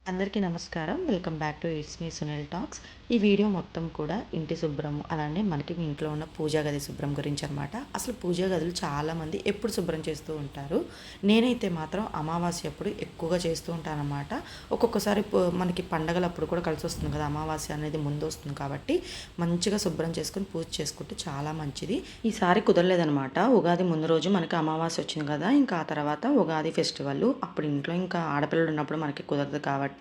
అందరికీ నమస్కారం. Welcome back to it's me Sunil talks. ఈ వీడియో మొత్తం కూడా ఇంటి శుభ్రం, అలానే మనకి మీ ఇంట్లో ఉన్న పూజా గది శుభ్రం గురించి అనమాట. అసలు పూజా గదులు చాలామంది ఎప్పుడు శుభ్రం చేస్తూ ఉంటారు. నేనైతే మాత్రం అమావాస్య అప్పుడు ఎక్కువగా చేస్తూ ఉంటానన్నమాట. ఒక్కొక్కసారి మనకి పండగలప్పుడు కూడా కలిసి వస్తుంది కదా, అమావాస్య అనేది ముందు వస్తుంది కాబట్టి మంచిగా శుభ్రం చేసుకొని పూజ చేసుకుంటే చాలా మంచిది. ఈసారి కుదరలేదనమాట. ఉగాది ముందు రోజు మనకి అమావాస్య వచ్చింది కదా, ఇంకా ఆ తర్వాత ఉగాది ఫెస్టివల్. అప్పుడు ఇంట్లో ఇంకా ఆడపిల్లలు ఉన్నప్పుడు మనకి కుదరదు కాబట్టి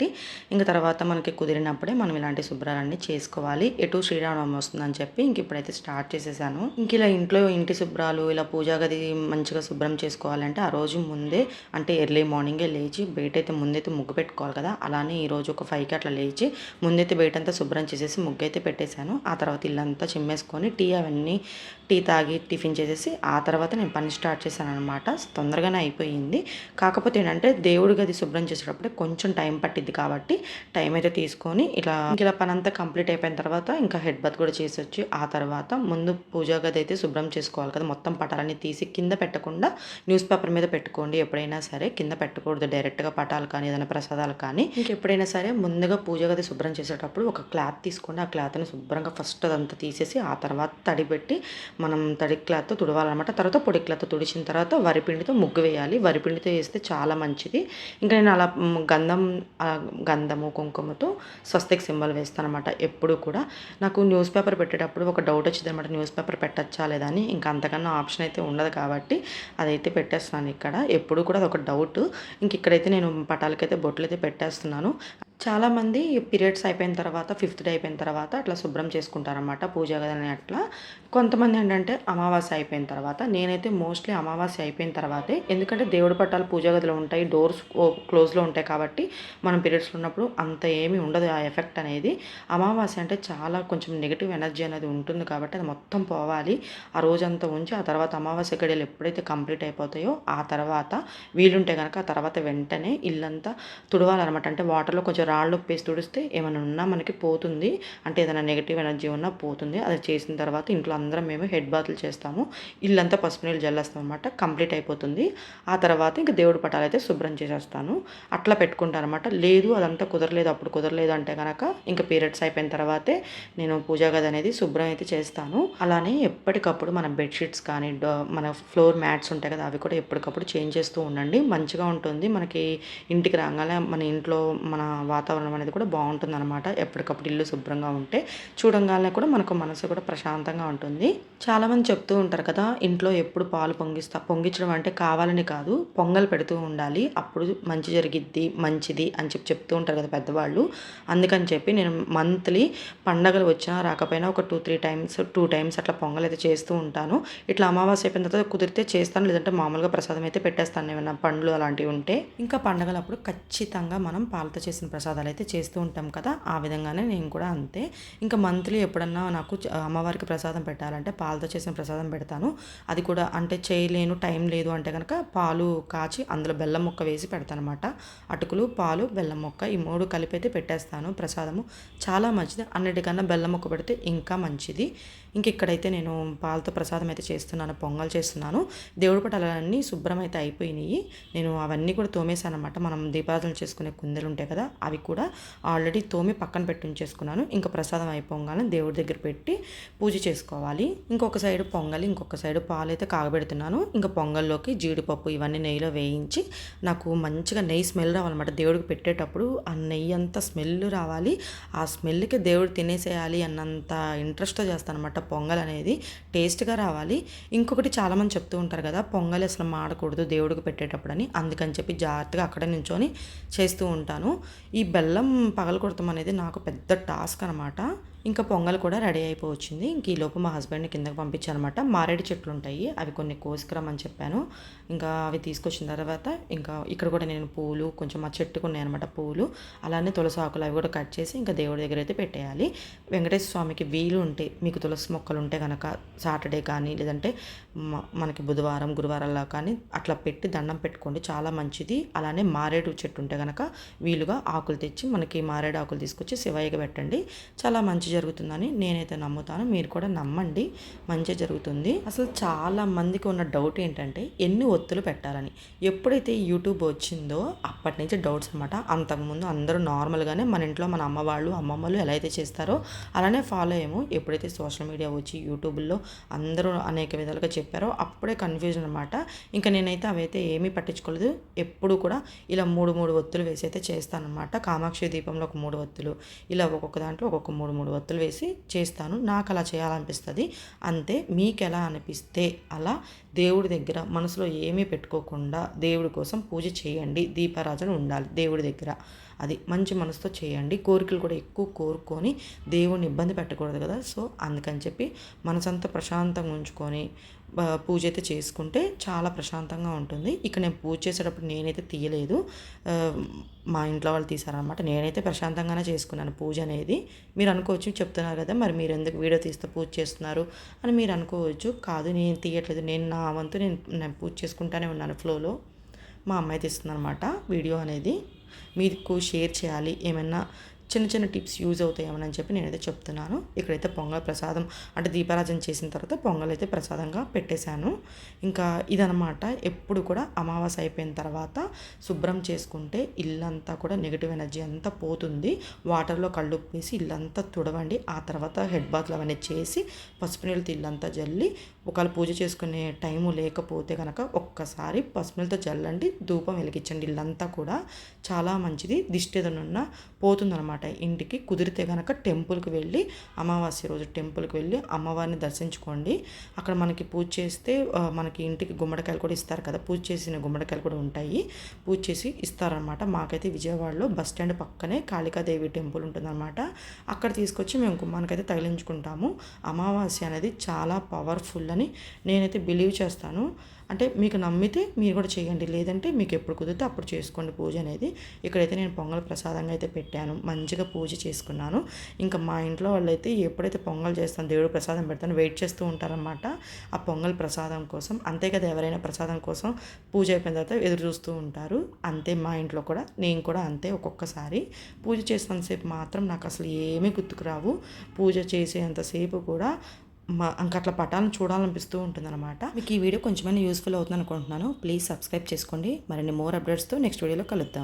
ఇంక తర్వాత మనకి కుదిరినప్పుడే మనం ఇలాంటి శుభ్రాలన్నీ చేసుకోవాలి. ఎటు శ్రీరామనవమి వస్తుందని చెప్పి ఇంక ఇప్పుడైతే స్టార్ట్ చేసేసాను. ఇంక ఇలా ఇంట్లో ఇంటి శుభ్రాలు, ఇలా పూజా గది మంచిగా శుభ్రం చేసుకోవాలంటే ఆ రోజు ముందే, అంటే ఎర్లీ మార్నింగే లేచి బయటైతే ముందైతే ముగ్గు పెట్టుకోవాలి కదా. అలానే ఈరోజు ఒక 5కి అట్లా లేచి ముందైతే బయటంతా శుభ్రం చేసేసి ముగ్గు అయితే పెట్టేశాను. ఆ తర్వాత ఇల్లంతా చిమ్మేసుకొని టీ తాగి టిఫిన్ చేసేసి ఆ తర్వాత నేను పని స్టార్ట్ చేశాను అనమాట. తొందరగానే అయిపోయింది. కాకపోతే ఏంటంటే దేవుడి గది శుభ్రం చేసేటప్పుడే కొంచెం టైం పట్టిద్ది కాబట్టి టైం అయితే తీసుకొని ఇలా పని అంతా కంప్లీట్ అయిపోయిన తర్వాత ఇంకా హెడ్ బాత్ కూడా చేసొచ్చి ఆ తర్వాత ముందు పూజా గది అయితే శుభ్రం చేసుకోవాలి కదా. మొత్తం పటాలన్నీ తీసి కింద పెట్టకుండా న్యూస్ పేపర్ మీద పెట్టుకోండి. ఎప్పుడైనా సరే కింద పెట్టకూడదు డైరెక్ట్గా పటాలు కానీ ఏదైనా ప్రసాదాలు కానీ. ఇంకెప్పుడైనా సరే ముందుగా పూజా గది శుభ్రం చేసేటప్పుడు ఒక క్లాత్ తీసుకోండి. ఆ క్లాత్ని శుభ్రంగా ఫస్ట్ అదంతా తీసేసి ఆ తర్వాత తడి పెట్టి మనం తడి క్లాత్తో తుడవాలన్నమాట. తర్వాత పొడి క్లాత్తో తుడిచిన తర్వాత వరిపిండితో ముగ్గు వేయాలి. వరిపిండితో వేస్తే చాలా మంచిది. ఇంకా నేను అలా గంధము కుంకుమతో స్వస్తిక్ సింబల్ వేస్తానమాట. ఎప్పుడు కూడా నాకు న్యూస్ పేపర్ పెట్టేటప్పుడు ఒక డౌట్ వచ్చింది అనమాట, న్యూస్ పేపర్ పెట్టచ్చా లేదా అని. ఇంకా అంతకన్నా ఆప్షన్ అయితే ఉండదు కాబట్టి అదైతే పెట్టేస్తున్నాను ఇక్కడ. ఎప్పుడు కూడా అదొక డౌట్. ఇంక ఇక్కడైతే నేను పటాలకైతే బొట్లు అయితే పెట్టేస్తున్నాను. చాలామంది పీరియడ్స్ అయిపోయిన తర్వాత 5th డే అయిపోయిన తర్వాత అట్లా శుభ్రం చేసుకుంటారన్నమాట పూజా గదిని. అట్లా కొంతమంది ఏంటంటే అమావాస్య అయిపోయిన తర్వాత, నేనైతే మోస్ట్లీ అమావాస్య అయిపోయిన తర్వాతే, ఎందుకంటే దేవుడి పట్టాలు పూజా గదిలో ఉంటాయి, డోర్స్ క్లోజ్లో ఉంటాయి కాబట్టి మనం పీరియడ్స్లో ఉన్నప్పుడు అంత ఏమీ ఉండదు ఆ ఎఫెక్ట్ అనేది. అమావాస్య అంటే చాలా కొంచెం నెగిటివ్ ఎనర్జీ అనేది ఉంటుంది కాబట్టి అది మొత్తం పోవాలి. ఆ రోజంతా ఉంచి ఆ తర్వాత అమావాస్య గడియలు ఎప్పుడైతే కంప్లీట్ అయిపోతాయో ఆ తర్వాత వీలుంటే కనుక ఆ తర్వాత వెంటనే ఇల్లంతా తుడవాలన్నమాట. అంటే వాటర్లో కొంచెం రాళ్ళు ఉప్పేసి తుడిస్తే ఏమైనా ఉన్నా మనకి పోతుంది, అంటే ఏదైనా నెగిటివ్ ఎనర్జీ ఉన్నా పోతుంది. అది చేసిన తర్వాత ఇంట్లో అందరం మేము హెడ్ బాత్లు చేస్తాము. ఇల్లంతా పసుపు నీళ్ళు జల్లేస్తాం అనమాట. కంప్లీట్ అయిపోతుంది. ఆ తర్వాత ఇంకా దేవుడి పటాలు అయితే శుభ్రం చేసేస్తాను. అట్లా పెట్టుకుంటాను అనమాట. లేదు అదంతా కుదరలేదు, అప్పుడు కుదరలేదు అంటే కనుక ఇంకా పీరియడ్స్ అయిపోయిన తర్వాతే నేను పూజా గది అనేది శుభ్రం అయితే చేస్తాను. అలానే ఎప్పటికప్పుడు మన బెడ్షీట్స్ కానీ మన ఫ్లోర్ మ్యాట్స్ ఉంటాయి కదా, అవి కూడా ఎప్పటికప్పుడు చేంజ్ చేస్తూ ఉండండి. మంచిగా ఉంటుంది. మనకి ఇంటికి రాగానే మన ఇంట్లో మన వాతావరణం అనేది కూడా బాగుంటుంది అనమాట. ఎప్పటికప్పుడు ఇల్లు శుభ్రంగా ఉంటే చూడంగానే కూడా మనకు మనసు కూడా ప్రశాంతంగా ఉంటుంది. చాలామంది చెప్తూ ఉంటారు కదా, ఇంట్లో ఎప్పుడు పాలు పొంగించడం అంటే కావాలని కాదు, పొంగల్ పెడుతూ ఉండాలి, అప్పుడు మంచి జరిగిద్ది, మంచిది అని చెప్తూ ఉంటారు కదా పెద్దవాళ్ళు. అందుకని చెప్పి నేను మంత్లీ పండగలు వచ్చినా రాకపోయినా ఒక 2 టైమ్స్ అట్లా పొంగల్ అయితే చేస్తూ ఉంటాను. ఇట్లా అమావాస్య అయిపోయిన తర్వాత కుదిరితే చేస్తాను, లేదంటే మామూలుగా ప్రసాదం అయితే పెట్టేస్తాను ఏమైనా పండ్లు అలాంటివి ఉంటే. ఇంకా పండగలప్పుడు ఖచ్చితంగా మనం పాలతో చేసిన ప్రసాదాలు అయితే చేస్తూ ఉంటాం కదా, ఆ విధంగానే నేను కూడా అంతే. ఇంకా మంత్లీ ఎప్పుడన్నా నాకు అమ్మవారికి ప్రసాదం పెట్టాలంటే పాలతో చేసిన ప్రసాదం పెడతాను. అది కూడా అంటే చేయలేను, టైం లేదు అంటే కనుక పాలు కాచి అందులో బెల్లం ముక్క వేసి పెడతాను అనమాట. అటుకులు, పాలు, బెల్లం ముక్క ఈ 3 కలిపి అయితే పెట్టేస్తాను. ప్రసాదము చాలా మంచిది. అన్నిటికన్నా బెల్లం ముక్క పెడితే ఇంకా మంచిది. ఇంక ఇక్కడైతే నేను పాలతో ప్రసాదం అయితే చేస్తున్నాను, పొంగల్ చేస్తున్నాను. దేవుడి పటాలన్నీ శుభ్రం అయితే అయిపోయినాయి. నేను అవన్నీ కూడా తోమేశాను అనమాట. మనం దీపారాధన చేసుకునే కుందెలు ఉంటాయి కదా, అవి కూడా ఆల్రెడీ తోమి పక్కన పెట్టి ఉంచేసుకున్నాను. ఇంకా ప్రసాదం అయిపోగానే దేవుడి దగ్గర పెట్టి పూజ చేసుకోవాలి. ఇంకొక సైడు పొంగలి, ఇంకొక సైడు పాలు అయితే కాగబెడుతున్నాను. ఇంకా పొంగల్లోకి జీడిపప్పు ఇవన్నీ నెయ్యిలో వేయించి, నాకు మంచిగా నెయ్యి స్మెల్ రావాలన్నమాట. దేవుడికి పెట్టేటప్పుడు ఆ నెయ్యి అంతా స్మెల్ రావాలి. ఆ స్మెల్కి దేవుడు తినేసేయాలి అన్నంత ఇంట్రెస్ట్తో చేస్తాను అనమాట. పొంగల్ అనేది టేస్ట్గా రావాలి. ఇంకొకటి చాలామంది చెప్తూ ఉంటారు కదా, పొంగల్ అసలు మాడకూడదు దేవుడికి పెట్టేటప్పుడు అని. అందుకని చెప్పి జాగ్రత్తగా అక్కడే నించొని చేస్తూ ఉంటాను. ఈ బెల్లం పగలగొడతాం అనేది నాకు పెద్ద టాస్క్ అనమాట. ఇంకా పొంగల్ కూడా రెడీ అయిపోవచ్చింది. ఇంక ఈలోపు మా హస్బెండ్ని కిందకి పంపించానమాట. మారేడు చెట్లు ఉంటాయి, అవి కొన్ని కోసుకురమ్మని చెప్పాను. ఇంకా అవి తీసుకొచ్చిన తర్వాత ఇంకా ఇక్కడ కూడా నేను పూలు కొంచెం మా చెట్టుకు ఉన్నాయన్నమాట పూలు, అలానే తులసి ఆకులు అవి కూడా కట్ చేసి ఇంకా దేవుడి దగ్గర అయితే పెట్టేయాలి. వెంకటేశ్వర స్వామికి వీలు ఉంటే మీకు తులసి మొక్కలు ఉంటే కనుక సాటర్డే కానీ లేదంటే మనకి బుధవారం గురువారాల్లో కానీ అట్లా పెట్టి దండం పెట్టుకోండి, చాలా మంచిది. అలానే మారేడు చెట్టు ఉంటే కనుక వీలుగా ఆకులు తెచ్చి మనకి మారేడు ఆకులు తీసుకొచ్చి శివయ్యకి పెట్టండి, చాలా మంచి జరుగుతుందని నేనైతే నమ్ముతాను. మీరు కూడా నమ్మండి, మంచే జరుగుతుంది. అసలు చాలా మందికి ఉన్న డౌట్ ఏంటంటే ఎన్ని ఒత్తులు పెట్టాలని. ఎప్పుడైతే యూట్యూబ్ వచ్చిందో అప్పటి నుంచి డౌట్స్ అనమాట. అంతకుముందు అందరూ నార్మల్గానే మన ఇంట్లో మన అమ్మ వాళ్ళు అమ్మమ్మలు ఎలా అయితే చేస్తారో అలానే ఫాలో అయ్యాము. ఎప్పుడైతే సోషల్ మీడియా వచ్చి యూట్యూబ్లో అందరూ అనేక విధాలుగా చెప్పారో అప్పుడే కన్ఫ్యూజన్ అనమాట. ఇంకా నేనైతే అవైతే ఏమీ పట్టించుకోలేదు. ఎప్పుడు కూడా ఇలా 3 ఒత్తులు వేసి అయితే చేస్తానన్నమాట. కామాక్షి దీపంలో ఒక 3 ఒత్తులు, ఇలా ఒక్కొక్క దాంట్లో ఒక్కొక్క 3 ఒత్తులు వేసి చేస్తాను. నాకు అలా చేయాలనిపిస్తుంది అంతే. మీకు ఎలా అనిపిస్తే అలా దేవుడి దగ్గర మనసులో ఏమీ పెట్టుకోకుండా దేవుడి కోసం పూజ చేయండి. దీపారాజన ఉండాలి దేవుడి దగ్గర. అది మంచి మనసుతో చేయండి. కోరికలు కూడా ఎక్కువ కోరుకొని దేవుడిని ఇబ్బంది పెట్టకూడదు కదా. సో అందుకని చెప్పి మనసంతా ప్రశాంతంగా ఉంచుకొని పూజ అయితే చేసుకుంటే చాలా ప్రశాంతంగా ఉంటుంది. ఇక నేను పూజ చేసేటప్పుడు నేనైతే తీయలేదు, మా ఇంట్లో వాళ్ళు తీశారనమాట. నేనైతే ప్రశాంతంగానే చేసుకున్నాను పూజ అనేది. మీరు అనుకోవచ్చు, చెప్తున్నారు కదా మరి మీరు ఎందుకు వీడియో తీస్తే పూజ చేస్తున్నారు అని మీరు అనుకోవచ్చు. కాదు, నేను తీయట్లేదు, నేను నా వంతు నేను పూజ చేసుకుంటానే ఉన్నాను ఫ్లోలో. మా అమ్మాయి తీస్తుంది అనమాట వీడియో అనేది. మీకు షేర్ చేయాలి, ఏమైనా చిన్న చిన్న టిప్స్ యూజ్ అవుతాయేమని చెప్పి నేనైతే చెప్తున్నాను. ఇక్కడైతే పొంగల్ ప్రసాదం అంటే దీపారాజన చేసిన తర్వాత పొంగల్ అయితే ప్రసాదంగా పెట్టేశాను. ఇంకా ఇదనమాట. ఎప్పుడు కూడా అమావాస్య అయిపోయిన తర్వాత శుభ్రం చేసుకుంటే ఇల్లంతా కూడా నెగిటివ్ ఎనర్జీ అంతా పోతుంది. వాటర్లో కళ్ళుప్పు వేసి ఇల్లంతా తుడవండి. ఆ తర్వాత హెడ్ బాత్లు అవన్నీ చేసి పసుపు నీళ్ళతో ఇల్లంతా జల్లి, ఒకవేళ పూజ చేసుకునే టైము లేకపోతే కనుక ఒక్కసారి పసుపు నీళ్ళతో జల్లండి, ధూపం వెలిగించండి. ఇల్లంతా కూడా చాలా మంచిది. దిష్టి ఏదైనా పోతుందన్నమాట ఇంటికి. కుదిరితే కనుక టెంపుల్కి వెళ్ళి, అమావాస్య రోజు టెంపుల్కి వెళ్ళి అమ్మవారిని దర్శించుకోండి. అక్కడ మనకి పూజ చేస్తే మనకి ఇంటికి గుమ్మడికాయలు కూడా ఇస్తారు కదా, పూజ చేసిన గుమ్మడికాయలు కూడా ఉంటాయి, పూజ చేసి ఇస్తారనమాట. మాకైతే విజయవాడలో బస్ స్టాండ్ పక్కనే కాళికాదేవి టెంపుల్ ఉంటుందన్నమాట. అక్కడ తీసుకొచ్చి మేము గుమ్మానికైతే తగిలించుకుంటాము. అమావాస్య అనేది చాలా పవర్ఫుల్ అని నేనైతే బిలీవ్ చేస్తాను. అంటే మీకు నమ్మితే మీరు కూడా చేయండి, లేదంటే మీకు ఎప్పుడు కుదిరితే అప్పుడు చేసుకోండి పూజ అనేది. ఇక్కడైతే నేను పొంగల్ ప్రసాదంగా అయితే పెట్టాను, మంచిగా పూజ చేసుకున్నాను. ఇంకా మా ఇంట్లో వాళ్ళైతే ఎప్పుడైతే పొంగల్ చేస్తాను, దేవుడు ప్రసాదం పెడతాను, వెయిట్ చేస్తూ ఉంటారనమాట ఆ పొంగల్ ప్రసాదం కోసం. అంతే కదా, ఎవరైనా ప్రసాదం కోసం పూజ అయిపోయిన తర్వాత ఎదురు చూస్తూ ఉంటారు. అంతే మా ఇంట్లో కూడా, నేను కూడా అంతే. ఒక్కొక్కసారి పూజ చేసినంతసేపు మాత్రం నాకు అసలు ఏమీ గుర్తుకు రావు. పూజ చేసేంతసేపు కూడా ఇంకా అట్లా పటాలను చూడాలనిపిస్తూ ఉంటుందన్నమాట. మీకు ఈ వీడియో కొంచెమైనా యూస్ఫుల్ అవుతుంది అనుకుంటున్నాను. ప్లీజ్ సబ్స్క్రైబ్ చేసుకోండి. మరిన్ని మోర్ అప్డేట్స్తో నెక్స్ట్ వీడియోలో కలుద్దాం.